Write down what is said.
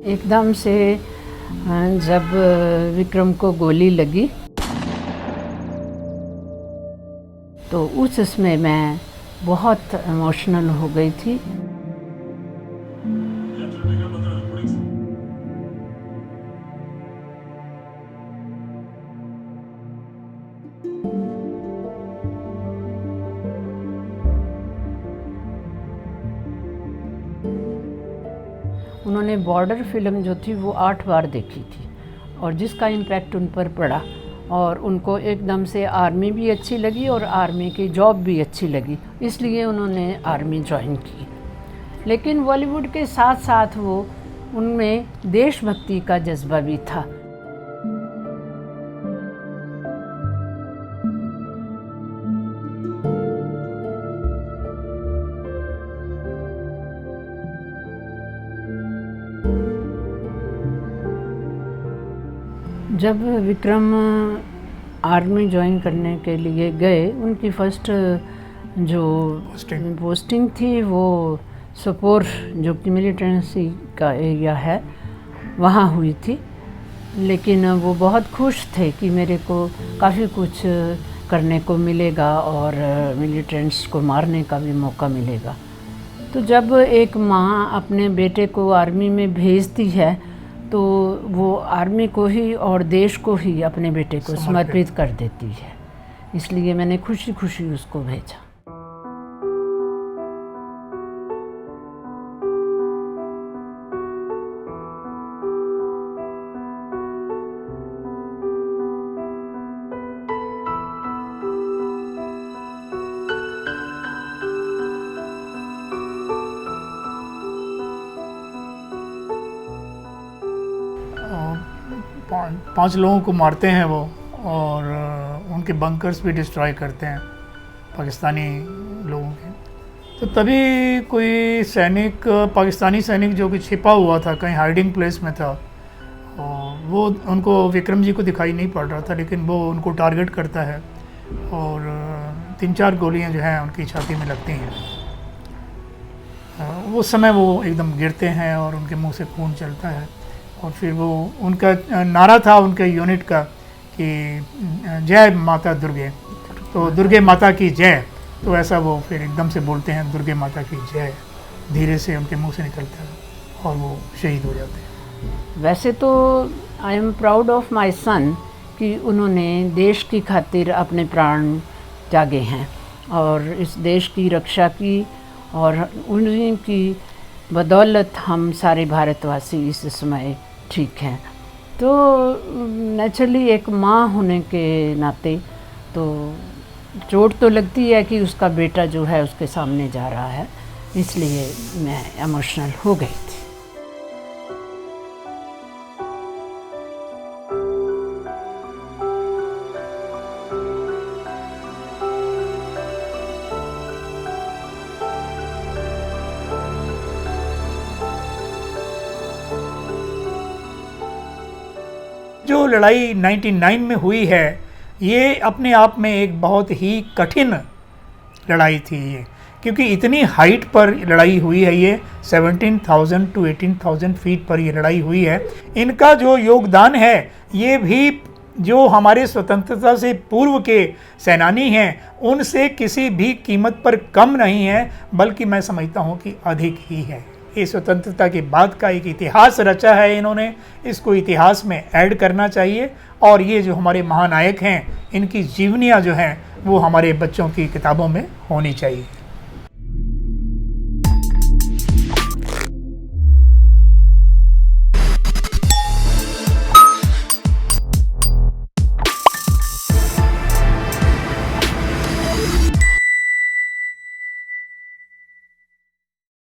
एकदम से जब विक्रम को गोली लगी तो उस समय मैं बहुत इमोशनल हो गई थी। उन्होंने बॉर्डर फिल्म जो थी वो 8 बार देखी थी और जिसका इम्पैक्ट उन पर पड़ा और उनको एकदम से आर्मी भी अच्छी लगी और आर्मी की जॉब भी अच्छी लगी, इसलिए उन्होंने आर्मी ज्वाइन की। लेकिन बॉलीवुड के साथ साथ वो उनमें देशभक्ति का जज्बा भी था। जब विक्रम आर्मी ज्वाइन करने के लिए गए, उनकी फर्स्ट जो पोस्टिंग थी वो सोपोर, जो कि मिलिटेंसी का एरिया है, वहाँ हुई थी। लेकिन वो बहुत खुश थे कि मेरे को काफ़ी कुछ करने को मिलेगा और मिलिटेंट्स को मारने का भी मौका मिलेगा। तो जब एक माँ अपने बेटे को आर्मी में भेजती है तो वो आर्मी को ही और देश को ही अपने बेटे को समर्पित कर देती है, इसलिए मैंने खुशी खुशी उसको भेजा। पाँच लोगों को मारते हैं वो और उनके बंकर्स भी डिस्ट्रॉय करते हैं पाकिस्तानी लोगों के। तो तभी कोई सैनिक, पाकिस्तानी सैनिक जो कि छिपा हुआ था कहीं हाइडिंग प्लेस में था, और वो उनको विक्रम जी को दिखाई नहीं पड़ रहा था, लेकिन वो उनको टारगेट करता है और 3-4 गोलियां जो हैं उनकी छाती में लगती हैं। उस समय वो एकदम गिरते हैं और उनके मुंह से खून चलता है। और फिर वो उनका नारा था उनके यूनिट का कि जय माता दुर्गे, तो दुर्गे माता की जय। तो ऐसा वो फिर एकदम से बोलते हैं दुर्गे माता की जय, धीरे से उनके मुंह से निकलता है और वो शहीद हो जाते हैं। वैसे तो I am proud of my son कि उन्होंने देश की खातिर अपने प्राण त्यागे हैं और इस देश की रक्षा की, और उन्हीं की बदौलत हम सारे भारतवासी इस समय ठीक हैं। तो नेचुरली एक माँ होने के नाते तो चोट तो लगती है कि उसका बेटा जो है उसके सामने जा रहा है, इसलिए मैं इमोशनल हो गई थी। जो लड़ाई 99 में हुई है ये अपने आप में एक बहुत ही कठिन लड़ाई थी ये, क्योंकि इतनी हाइट पर लड़ाई हुई है। ये 17,000 to 18,000 फीट पर ये लड़ाई हुई है। इनका जो योगदान है ये भी जो हमारे स्वतंत्रता से पूर्व के सेनानी हैं उनसे किसी भी कीमत पर कम नहीं है, बल्कि मैं समझता हूँ कि अधिक ही है। ये स्वतंत्रता के बाद का एक इतिहास रचा है इन्होंने, इसको इतिहास में ऐड करना चाहिए। और ये जो हमारे महानायक हैं इनकी जीवनियाँ जो हैं वो हमारे बच्चों की किताबों में होनी चाहिए।